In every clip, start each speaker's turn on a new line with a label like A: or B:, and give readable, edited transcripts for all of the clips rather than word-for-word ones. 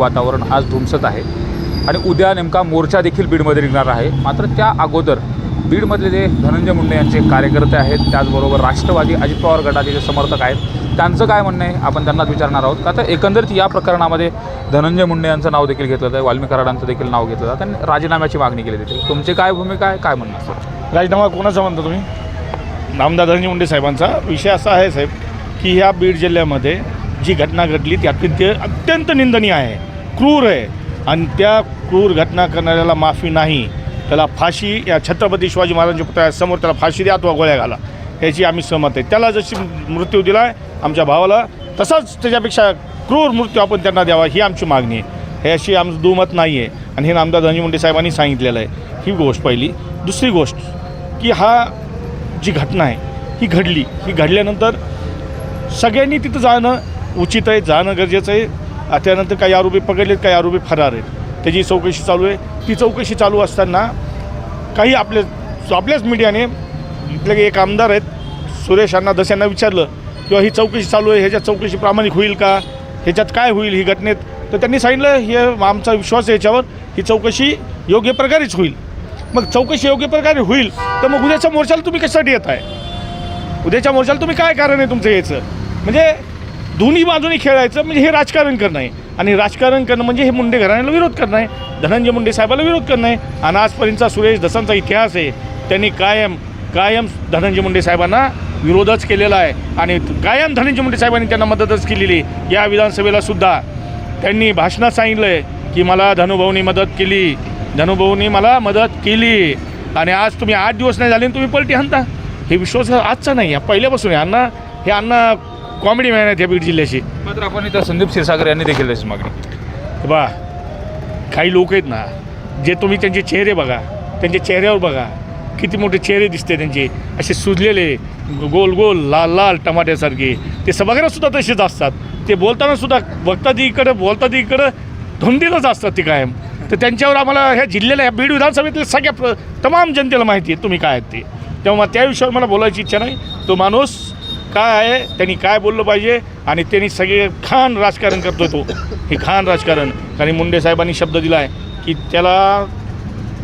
A: वातावरण आज धुमसत आहे आणि उद्या नेमका मोर्चा देखील बीडमध्ये निघणार आहे। मात्र त्या अगोदर बीडमधले जे धनंजय मुंडे यांचे कार्यकर्ते आहेत, त्याचबरोबर राष्ट्रवादी अजित पवार गटाचे जे समर्थक आहेत, त्यांचं काय म्हणणं आहे आपण त्यांनाच विचारणार आहोत। का तर एकंदरीत या प्रकरणामध्ये धनंजय मुंडे यांचं नाव देखील घेतलं जातं, वाल्मिक कराडांचं देखील नाव घेतलं जातं आणि राजीनाम्याची मागणी केली जाते। तुमची काय भूमिका आहे, काय म्हणणं असतं?
B: राजीनामा कोणाचा म्हणता तुम्ही? नामदार धनंजय मुंडे साहेबांचा। विषय असा आहे साहेब की ह्या बीड जिल्ह्यामध्ये जी घटना घडली ती अत्यंत निंदनीय आहे, क्रूर आहे आणि त्या क्रूर घटना करणाऱ्याला माफी नाही, त्याला फाशी या छत्रपती शिवाजी महाराजांच्या पुतळ्यासमोर त्याला फाशी द्या अथवा गोळ्या घाला, याची आम्ही सहमत आहे। त्याला जशी मृत्यू दिला आहे आमच्या भावाला, तसाच त्याच्यापेक्षा क्रूर मृत्यू आपण त्यांना द्यावा ही आमची मागणी आहे। हे अशी आमचं दुमत नाही आहे आणि हे नामदार धनंजय मुंडे साहेबांनी सांगितलेलं आहे। ही गोष्ट पहिली। दुसरी गोष्ट की हा जी घटना आहे ही घडली, ही घडल्यानंतर सगळ्यांनी तिथं जाणं उचित आहे, जाणं गरजेचं आहे। त्यानंतर काही आरोपी पकडलेत, काही आरोपी फरार आहेत, त्याची चौकशी चालू आहे। ती चौकशी चालू असताना काही आपल्याच मीडियाने इथले एक आमदार आहेत सुरेश अण्णा धस यांना विचारलं किंवा ही चौकशी चालू आहे, ह्याच्यात चौकशी प्रामाणिक होईल का, ह्याच्यात काय होईल ही घटनेत, तर त्यांनी सांगितलं हे आमचा विश्वास आहे याच्यावर, ही चौकशी योग्य प्रकारेच होईल। मग चौकशी योग्य प्रकारे होईल तर मग उद्याच्या मोर्चाला तुम्ही कशासाठी येत आहे? उद्याच्या मोर्चाला तुम्ही काय कारण आहे तुमचं यायचं? म्हणजे दोन्ही बाजूनी खेळायचं, म्हणजे हे राजकारण करणं आहे आणि राजकारण करणं म्हणजे हे मुंडे घराण्याला विरोध करणं आहे, धनंजय मुंडे साहेबाला विरोध करणं आहे। आणि आजपर्यंतचा सुरेश धसांचा इतिहास आहे, त्यांनी कायम धनंजय मुंडे साहेबांना विरोधच केलेला आहे आणि कायम धनंजय मुंडे साहेबांनी त्यांना मदतच केलेली। या विधानसभेला सुद्धा त्यांनी भाषणात सांगितलं आहे की मला धनुभाऊनी मदत केली, धनुभाऊनी मला मदत केली आणि आज तुम्ही 8 दिवस नाही झाले तुम्ही पलटी हाणता। हे विश्वास आजचा नाही, पहिल्यापासून आहे। अण्णा कॉमेडी मॅन आहेत या बीड जिल्ह्याची।
A: मात्र आपण इथं संदीप क्षीरसागर यांनी देखील त्याची मागणी।
B: बा काही लोक आहेत ना, जे तुम्ही त्यांचे चेहरे बघा, त्यांच्या चेहऱ्यावर बघा, किती मोठे चेहरे दिसते त्यांचे, असे सुजलेले गोल गोल लाल लाल टमाट्यासारखे, ते सभागृहातसुद्धा तसेच असतात। ते बोलतानासुद्धा बघतात इकडं धुंदीलच असतात ते कायम। तर त्यांच्यावर आम्हाला ह्या जिल्ह्याला, ह्या बीड विधानसभेतल्या सगळ्या तमाम जनतेला माहिती आहे तुम्ही काय आहेत ते, तेव्हा त्या विषयावर मला बोलायची इच्छा नाही। तो माणूस काय आहे, त्यांनी काय बोललं पाहिजे आणि त्यांनी सगळे घाण राजकारण करतो तो, हे घाण राजकारण। कारण मुंडे साहेबांनी शब्द दिला आहे की त्याला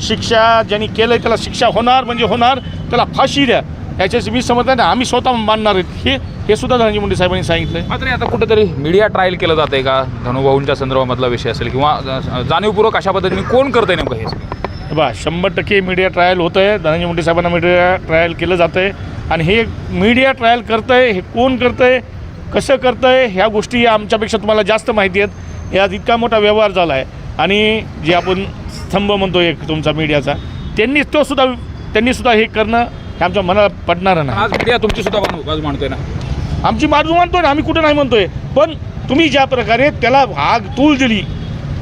B: शिक्षा ज्यांनी केलं आहे त्याला शिक्षा होणार म्हणजे होणार, त्याला फाशी द्या, याच्याशी मी समजत नाही, आम्ही स्वतः मानणार आहेत, हे सुद्धा धनंजय मुंडे साहेबांनी सांगितलं आहे।
A: मात्र आता कुठेतरी मीडिया ट्रायल केलं जातं आहे का, धनुभाऊंच्या संदर्भामधला विषय असेल किंवा जाणीवपूर्वक अशा पद्धतीने कोण करतं आहे नेमकं हे?
B: बा 100% मीडिया ट्रायल होतं आहे, धनंजय मुंडे साहेबांना मीडिया ट्रायल केलं जातं आहे आणि हे मीडिया ट्रायल करतं आहे, हे कोण करतं आहे, कसं करतं आहे, ह्या गोष्टी आमच्यापेक्षा तुम्हाला जास्त माहिती आहेत। यात इतका मोठा व्यवहार झाला आहे आणि जे आपण स्तंभ म्हणतो एक तुमचा मीडियाचा, त्यांनी सुद्धा हे करणं हे आमच्या मनाला पडणारं नाही।
A: आज मीडिया तुमची सुद्धा बाजू मांडतोय ना,
B: आमची बाजू मानतोय ना, आम्ही कुठं नाही म्हणतोय, पण तुम्ही ज्या प्रकारे त्याला तूल दिली,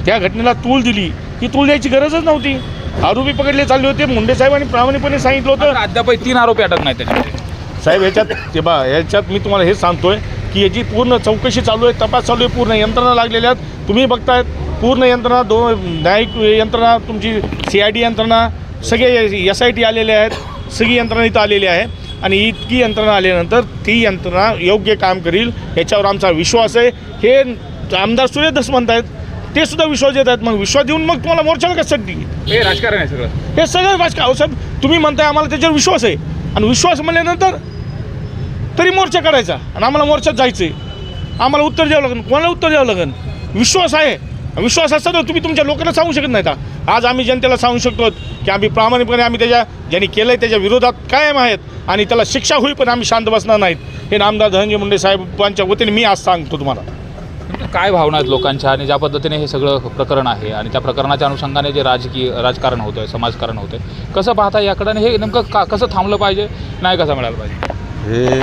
B: त्या घटनेला तूल दिली, ही तूल द्यायची गरजच नव्हती। आरोपी पकडले चालले होते, मुंडे साहेबांनी प्रामाणिकपणे सांगितलं होतं।
A: अद्याप 3 आरोपी अटक नाही त्याच्यामध्ये
B: साहेब। ह्याच्यात मी तुम्हाला हे सांगतोय की याची पूर्ण चौकशी चालू आहे, तपास चालू आहे, पूर्ण यंत्रणा लागलेल्या आहेत। तुम्ही बघतायत पूर्ण यंत्रणा, न्यायिक यंत्रणा, तुमची CID यंत्रणा, सगळे SIT आलेले आहेत, सगळी यंत्रणा इथं आलेली आहे आणि इतकी यंत्रणा आल्यानंतर ती यंत्रणा योग्य काम करील याच्यावर आमचा विश्वास आहे। हे आमदार सुरेश धस म्हणतायत, ते सुद्धा विश्वास देत आहेत। मग विश्वास देऊन मग तुम्हाला मोर्चाला कशासाठी?
A: हे राजकारण आहे सगळं,
B: हे सगळं राजकारण। साहेब तुम्ही म्हणताय आम्हाला त्याच्यावर विश्वास आहे आणि विश्वास म्हणल्यानंतर तरी मोर्चा काढायचा आणि आम्हाला मोर्चात जायचं आहे, आम्हाला उत्तर द्यावं लागेल, कोणाला उत्तर द्यावं लागेल? विश्वास आहे, विश्वास असता तर तुम्ही तुमच्या लोकांना सांगू शकत नाही का? आज आम्ही जनतेला सांगू शकतो की आम्ही प्रामाणिकपणे आम्ही ज्यांनी केलं आहे त्याच्या विरोधात कायम आहेत आणि त्याला शिक्षा होईल पण आम्ही शांत बसणार नाहीत। हे नामदार धनंजय मुंडे साहेबांच्या वतीने मी आज सांगतो तुम्हाला।
A: काय भावना आहेत लोकांच्या आणि ज्या पद्धतीने हे सगळं प्रकरण आहे आणि त्या प्रकरणाच्या अनुषंगाने जे राजकारण होतं आहे, समाजकारण होतं आहे, कसं पाहता याकडे आणि हे नेमकं कसं थांबलं पाहिजे, नाही कसं मिळालं पाहिजे?
C: हे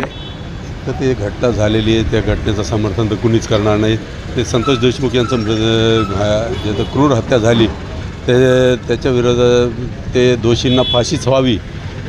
C: तर ते घटना झालेली आहे, त्या घटनेचं समर्थन तर कुणीच करणार नाही। ते संतोष देशमुख यांचं जे क्रूर हत्या झाली त्याच्या विरोधात ते दोषींना फाशीच व्हावी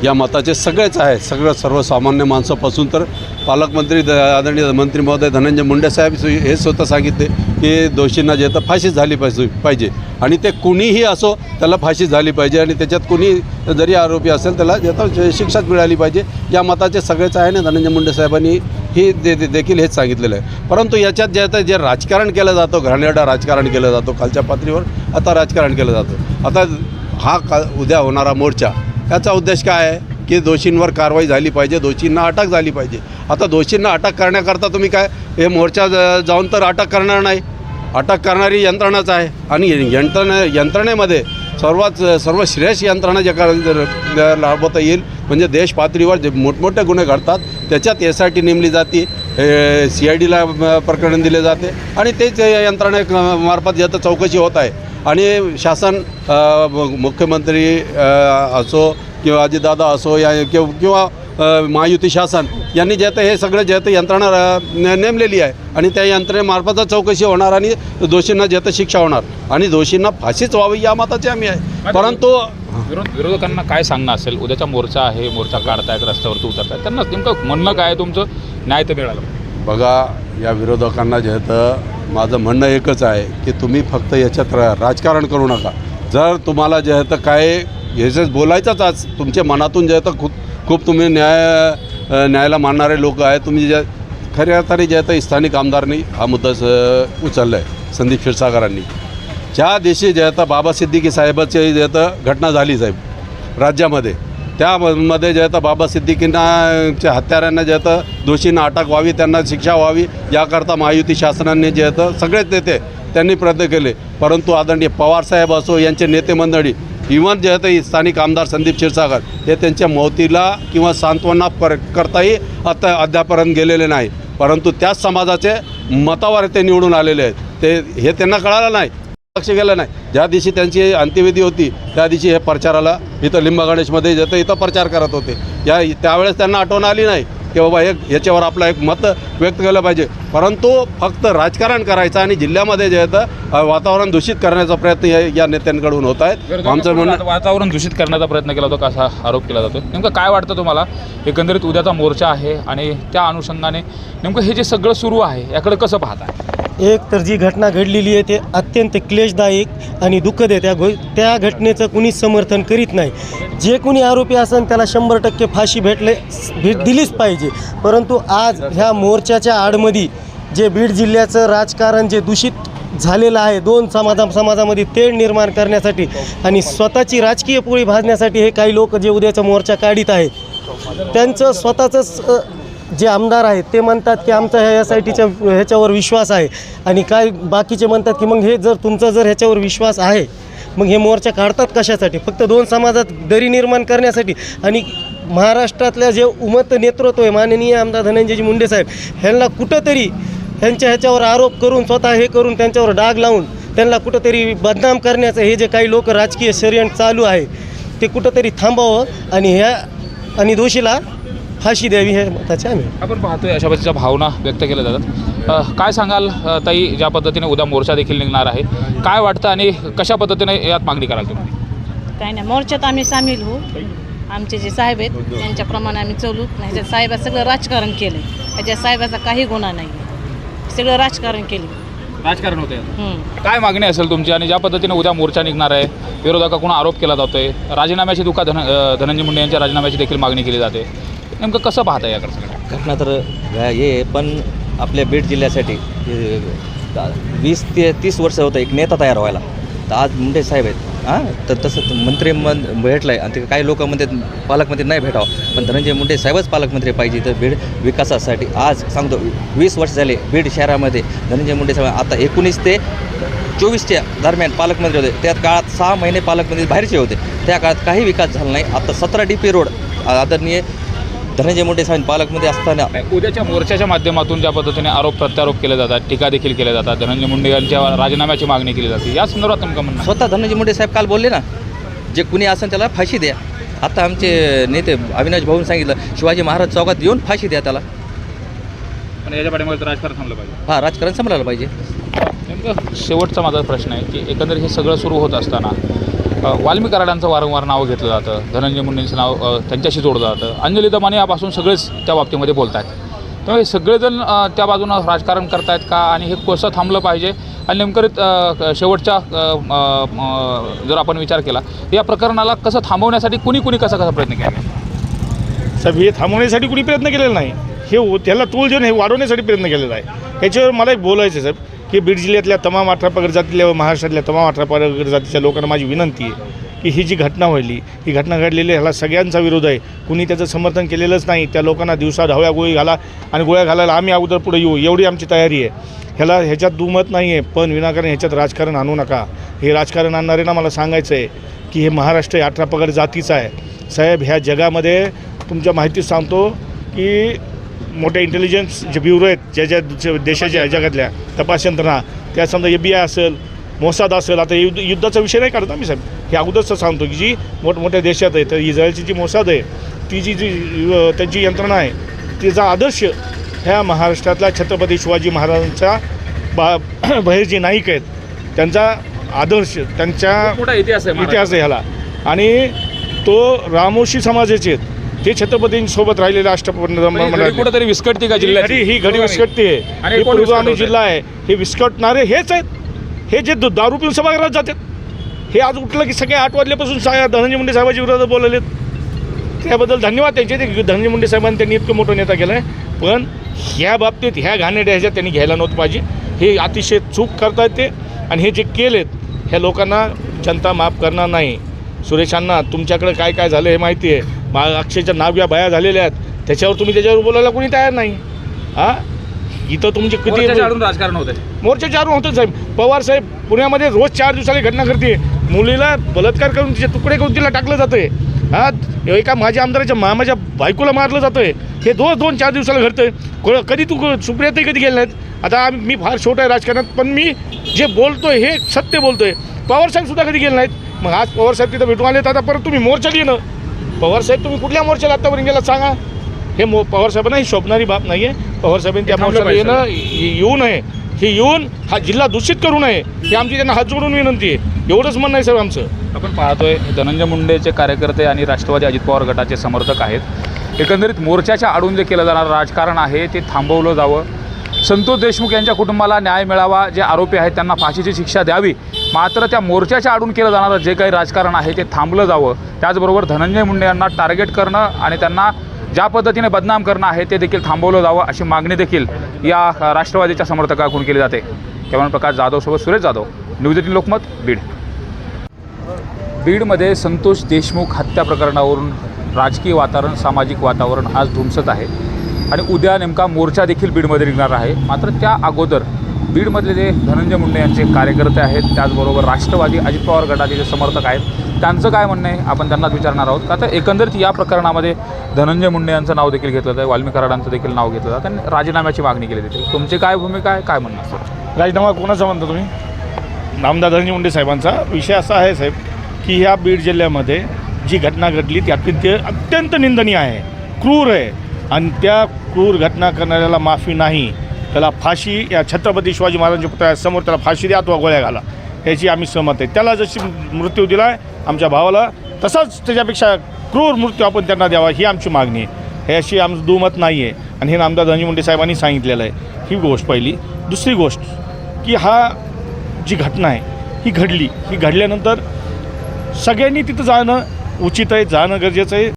C: या मताचे सगळेच आहे, सर्वसामान्य माणसापासून तर पालकमंत्री आदरणीय मंत्री महोदय धनंजय मुंडे साहेब हे स्वतः सांगितले की दोषींना जे तर फाशीच झाली पाहिजे आणि ते कुणीही असो त्याला फाशी झाली पाहिजे आणि त्याच्यात कुणी जरी आरोपी असेल त्याला जे तर शिक्षाच मिळाली पाहिजे या मताचे सगळेच आहे ना धनंजय मुंडे साहेबांनी ही देखील हेच सांगितलेलं आहे. परंतु याच्यात जे आता जे राजकारण केलं जातं घाणेरडा राजकारण केलं जातो खालच्या पातळीवर आता राजकारण केलं जातं. आता उद्या होणारा मोर्चा याचा उद्देश काय आहे की दोषींवर कारवाई झाली पाहिजे दोषींना अटक झाली पाहिजे. आता दोषींना अटक करण्याकरता तुम्ही काय हे मोर्चा जाऊन तर अटक करणार नाही. अटक करणारी यंत्रणाच आहे आणि यंत्रणेमध्ये सर्व श्रेष्ठ यंत्रणा जे राबवता येईल म्हणजे देश पातळीवर जे मोठमोठे गुन्हे घडतात त्याच्यात SIT नेमली जाते CIDला प्रकरण दिले जाते आणि तेच यंत्रणेमार्फत याचं चौकशी होत आहे आणि शासन मुख्यमंत्री असो किंवा अजितदादा असो या किंवा महायुती शासन यांनी जे हे सगळं जे यंत्रणा नेमलेली आहे आणि त्या यंत्रणेमार्फतच चौकशी होणार आणि दोषींना जे शिक्षा होणार आणि दोषींना फाशीच व्हावी या मताचे आम्ही आहे. परंतु
A: विरोधकांना काय सांगणं असेल उद्याचा मोर्चा आहे मोर्चा काढतायत रस्त्यावरती उतरतायत त्यांना नेमकं म्हणणं काय आहे तुमचं न्याय तर मिळालं.
C: बघा या विरोधकांना जे माझं म्हणणं एकच आहे की तुम्ही फक्त याच्यात राजकारण करू नका. जर तुम्हाला जे काय ह्याच बोलायचंच आज तुमच्या मनातून जे खूप तुम्ही न्यायाला मानणारे लोक आहेत तुम्ही जे खऱ्या अर्थाने जे स्थानिक आमदारांनी हा मुद्दा उचलला आहे संदीप क्षीरसागरांनी. ज्या दिवशी जे बाबा सिद्दीकी साहेबाची जे घटना झाली साहेब राज्यामध्ये त्यामध्ये जे बाबा सिद्दीकींच्या हत्यारांना जे दोषींना अटक व्हावी त्यांना शिक्षा व्हावी याकरता महायुती शासनाने जे सगळेच नेते त्यांनी प्रयत्न केले. परंतु आदरणीय पवारसाहेब असो यांचे नेते मंडळी इव्हन जे स्थानिक आमदार संदीप क्षीरसागर हे त्यांच्या मौतीला किंवा सांत्वना करताही आता अद्यापर्यंत गेलेले नाही. परंतु त्याच समाजाचे मतावर ते निवडून आलेले आहेत हे त्यांना कळालं नाही लक्ष गेलं नाही. ज्या दिवशी त्यांची अंत्यविधी होती त्या दिवशी हे प्रचाराला इथं लिंबगणेशमध्ये इथं प्रचार करत होते त्यावेळेस त्यांना आठवण आली नाही की बाबा याच्यावर आपलं एक मत व्यक्त केलं पाहिजे. परंतु फक्त राजकारण करायचं आणि जिल्ह्यामध्ये जे वातावरण दूषित करण्याचा प्रयत्न या नेत्यांकडून होत आहेत. आमचं म्हणणं
A: वातावरण दूषित करण्याचा प्रयत्न केला होता असा आरोप केला जातो. नेमकं काय वाटतं तुम्हाला एकंदरीत उद्याचा मोर्चा आहे आणि त्या अनुषंगाने नेमकं हे जे सगळं सुरू आहे याकडे कसं पाहताय.
D: एक तर जी घटना घडलेली आहे ते अत्यंत क्लेशदायक आणि दुःखद आहे. त्या घटनेचं कुणीच समर्थन करीत नाही. जे कोणी आरोपी असेल त्याला 100% फाशी भेट दिलीच पाहिजे. परंतु आज ह्या मोर्चाच्या आडमध्ये जे बीड जिल्ह्याचं राजकारण जे दूषित झालेलं आहे दोन समाजामध्ये तेढ निर्माण करण्यासाठी आणि स्वतःची राजकीय पोळी भाजण्यासाठी हे काही लोक जे उद्याचा मोर्चा काढीत आहेत त्यांचं स्वतःचंच जे आमदार आहेत ते म्हणतात की आमचा ह्या SITच्या ह्याच्यावर विश्वास आहे आणि काय बाकीचे म्हणतात की मग हे जर तुमचा जर ह्याच्यावर विश्वास आहे मग हे मोर्चा काढतात कशासाठी फक्त दोन समाजात दरी निर्माण करण्यासाठी. आणि महाराष्ट्रातल्या जे उमत नेतृत्व आहे माननीय आमदार धनंजयजी मुंडे साहेब ह्यांना कुठंतरी ह्याच्यावर आरोप करून स्वतः हे करून त्यांच्यावर डाग लावून त्यांना कुठंतरी बदनाम करण्याचं हे जे काही लोक राजकीय षडयंत्र चालू आहे ते कुठंतरी थांबावं आणि दोषीला फाशी द्यावी हे मताचे आम्ही.
A: आपण पाहतोय अशा पद्धतीच्या भावना व्यक्त केल्या जातात. काय सांगाल ताई ज्या पद्धतीने उद्या मोर्चा देखील निघणार आहे काय वाटतं आणि कशा पद्धतीने यात मागणी कराल तुम्ही.
E: काय नाही मोर्चात आम्ही सामील होऊ आमचे जे साहेब आहेत त्यांच्याप्रमाणे आम्ही चलू. नाही साहेबाचं सगळं राजकारण केलं ह्याच्या साहेबाचा काही गुन्हा नाही सगळं राजकारण केलं
A: राजकारण होते. काय मागणी असेल तुमची आणि ज्या पद्धतीने उद्या मोर्चा निघणार आहे विरोधकाकडून आरोप केला जातोय राजीनाम्याची धनंजय मुंडे यांच्या राजीनाम्याची देखील मागणी केली जाते. नेमकं कसं पाहता याकडचं
F: घटना तर हे पण आपल्या बीड जिल्ह्यासाठी 20 ते 30 वर्ष होतं एक नेता तयार व्हायला. तर आज मुंडे साहेब आहेत तर तसं मंत्री भेटलं आहे आणि ते काही लोक म्हणतात पालकमंत्री नाही भेटावं पण धनंजय मुंडे साहेबच पालकमंत्री पाहिजे. तर बीड विकासासाठी आज सांगतो 20 वर्ष झाले बीड शहरामध्ये धनंजय मुंडे साहेब आता 19 ते 24च्या दरम्यान पालकमंत्री होते. त्या काळात 6 महिने पालकमंत्री बाहेरचे होते. त्या काळात काही विकास झाला नाही. आता 17 DP रोड आदरणीय धनंजय मुंडे साहेब पालकमंत्री असताना
A: उद्याच्या मोर्चाच्या माध्यमातून ज्या पद्धतीने आरोप प्रत्यारोप केले जातात टीका देखील केल्या जातात धनंजय मुंडे यांच्या राजीनाम्याची मागणी केली जाते या संदर्भात तुमचं म्हणणं.
F: स्वतः धनंजय मुंडे साहेब काल बोलले ना जे कुणी असेल त्याला फाशी द्या. आता आमचे नेते अविनाश भाऊन सांगितलं शिवाजी महाराज चौकात येऊन फाशी द्या त्याला.
A: पण याच्या पाठीमागे राजकारण थांबलं पाहिजे.
F: हां राजकारण संपलायला पाहिजे.
A: नेमकं शेवटचा माझा प्रश्न आहे की एकंदरीत हे सगळं सुरू होत असताना वाल्मी कराडांचं वारंवार नाव घेतलं जातं धनंजय मुंडेंचं नाव त्यांच्याशी जोडलं जातं. अंजली दमाने यापासून सगळेच त्या बाबतीमध्ये बोलत आहेत. त्यामुळे सगळेजण त्या बाजूनं राजकारण करतायत का आणि हे कसं थांबलं पाहिजे आणि नेमकं शेवटच्या जर आपण विचार केला या प्रकरणाला कसं थांबवण्यासाठी कुणी कसा प्रयत्न केला?
B: साहेब हे थांबवण्यासाठी कुणी प्रयत्न केलेला नाही, हे त्याला तोल देऊन हे वाढवण्यासाठी प्रयत्न केलेला आहे. याच्यावर मला एक बोलायचं आहे साहेब की बीड जिल्ह्यातल्या तमाम 18 पगड जातीतल्या व महाराष्ट्रातल्या तमाम 18 पगड जातीच्या लोकांना माझी विनंती आहे की ही जी घटना घडली ही घटना घडलेली ह्याला सगळ्यांचा विरोध आहे. कुणी त्याचं समर्थन केलेलंच नाही. त्या लोकांना दिवसा ढवळ्या गोळी घाला आणि गोळ्या घालायला आम्ही अगोदर पुढे येऊ एवढी आमची तयारी आहे. ह्याच्यात दुमत नाही आहे, पण विनाकारण ह्याच्यात राजकारण आणू नका. हे राजकारण आणणारे ना मला सांगायचं आहे की हे महाराष्ट्र 18 पगड जातीचं आहे साहेब. ह्या जगामध्ये तुमच्या माहितीत सांगतो की मोठ्या इंटेलिजन्स जे ब्युरो आहेत ज्या देशाच्या जगातल्या तपास यंत्रणा त्या समजा FBI असेल, मोसाद असेल, आता युद्धाचा विषय नाही काढत आम्ही साहेब, हे अगोदरच सांगतो की जी मोठमोठ्या देशात आहे तर इस्रायलची जी मोसाद आहे ती जी त्यांची यंत्रणा आहे तिचा आदर्श ह्या महाराष्ट्रातल्या छत्रपती शिवाजी महाराजांचा बाहेर जे नाईक आहेत त्यांचा आदर्श त्यांच्या
A: मोठा इतिहास आहे
B: ह्याला. आणि तो रामोशी समाजाचे आहेत ते छत्रपतींसोबत राहिलेले
A: कुठेतरी विस्कटते का जिल्ह्यात?
B: ही घडी विस्कटते.
A: आणि
B: हे
A: कोण
B: पूर्व आम्ही
A: विस्कटवतंय?
B: जिल्हा आहे हे विस्कटणारे हेच आहेत. हे जे दारू पिऊन सभागृहात जातात हे आज उठलं की सगळे 8 वाजल्यापासून धनंजय मुंडे साहेबांच्या विरोधात बोललेत. त्याबद्दल धन्यवाद त्यांचे. ते धनंजय मुंडे साहेबांनी त्यांनी इतकं मोठं नेता केलं आहे, पण ह्या बाबतीत ह्या घाणेरड्या ह्याच्यात त्यांनी घ्यायला नव्हतं पाहिजे. हे अतिशय चूक करतात ते आणि हे जे केलेत ह्या लोकांना जनता माफ करणार नाही. सुरेशांना तुमच्याकडे काय काय झालं हे माहिती आहे. अक्षरच्या नाव्या बाया झालेल्या आहेत त्याच्यावर तुम्ही त्याच्यावर बोलायला कोणी तयार नाही. हां इथं तुमचे किती
A: राजकारण होतं
B: मोर्चा चारून होतं साहेब. पवार साहेब पुण्यामध्ये रोज 4 दिवसाला घटना घडते. मुलीला बलात्कार करून तिचे तुकडे करून तिला टाकलं जातं आहे. हां एका माझ्या आमदाराच्या मामाच्या बायकोला मारलं जातं आहे. हे 2-4 दिवसाला घडतं आहे. कधी तू सुप्रियाताई कधी गेले नाहीत. आता मी फार छोटा आहे राजकारणात पण मी जे बोलतो आहे हे सत्य बोलतो आहे. पवारसाहेबसुद्धा कधी गेले नाहीत. मग आज पवारसाहेब तिथं भेटून आले तर आता परत तुम्ही मोर्चा येणं. पवारसाहेब तुम्ही कुठल्या मोर्चाला आत्तापर्यंत गेलात सांगा. हे पवारसाहेबांना ही शोभणारी बाब नाही आहे. पवारसाहेबांनी त्या मोर्चाला येऊ नये. हे येऊन हा जिल्हा दूषित करू नये ही आमची त्यांना हात जोडून विनंती आहे. एवढंच म्हणणं आहे साहेब आमचं.
A: आपण पाहतोय धनंजय मुंडेचे कार्यकर्ते आणि राष्ट्रवादी अजित पवार गटाचे समर्थक आहेत. एकंदरीत मोर्चाच्या आडून जे केलं जाणारं राजकारण आहे ते थांबवलं जावं. संतोष देशमुख यांच्या कुटुंबाला न्याय मिळावा. जे आरोपी आहेत त्यांना फाशीची शिक्षा द्यावी. मात्र त्या मोर्चाच्या आडून केलं जाणारं जे काही राजकारण आहे ते थांबलं जावं. त्याचबरोबर धनंजय मुंडे यांना टार्गेट करणं आणि त्यांना ज्या पद्धतीने बदनाम करणं आहे ते देखील थांबवलं जावं अशी मागणी देखील या राष्ट्रवादीच्या समर्थकाकडून केली जाते. कॅमेरामॅन प्रकाश जाधवसोबत सुरेश जाधव, न्यूज 18 लोकमत, बीड. बीडमध्ये संतोष देशमुख हत्या प्रकरणावरून राजकीय वातावरण, सामाजिक वातावरण आज धुमसत आहे आणि उद्या नेमका मोर्चा देखील बीडमध्ये निघणार आहे. मात्र त्या अगोदर बीडमधले जे धनंजय मुंडे यांचे कार्यकर्ते आहेत त्याचबरोबर राष्ट्रवादी अजित पवार गटाचे जे समर्थक आहेत त्यांचं काय म्हणणं आहे आपण त्यांनाच विचारणार आहोत. आता एकंदरीत या प्रकरणामध्ये धनंजय मुंडे यांचं नाव देखील घेतलं जातं, वाल्मिक कराडांचं देखील नाव घेतलं जातं आणि राजीनाम्याची मागणी केली जाते. तुमची काय भूमिका आहे, काय म्हणणं असतं?
B: राजीनामा कोणाचा म्हणता तुम्ही? नामदार धनंजय मुंडे साहेबांचा. विषय असा आहे साहेब की ह्या बीड जिल्ह्यामध्ये जी घटना घडली ती अत्यंत निंदनीय आहे, क्रूर आहे आणि त्या क्रूर घटना करणाऱ्याला माफी नाही. त्याला फाशी या छत्रपती शिवाजी महाराजांच्या पुतळ्यासमोर त्याला फाशी द्या अथवा गोळ्या घाला याची आम्ही सहमत आहे. त्याला जशी मृत्यू दिला आहे आमच्या भावाला तसाच त्याच्यापेक्षा क्रूर मृत्यू आपण त्यांना द्यावा ही आमची मागणी आहे. हे अशी आमचं दुमत नाही आहे आणि हे नामदार धनंजय मुंडे साहेबांनी सांगितलेलं आहे. ही गोष्ट पहिली. दुसरी गोष्ट की हा जी घटना आहे ही घडली, ही घडल्यानंतर सगळ्यांनी तिथं जाणं उचित आहे, जाणं गरजेचं आहे.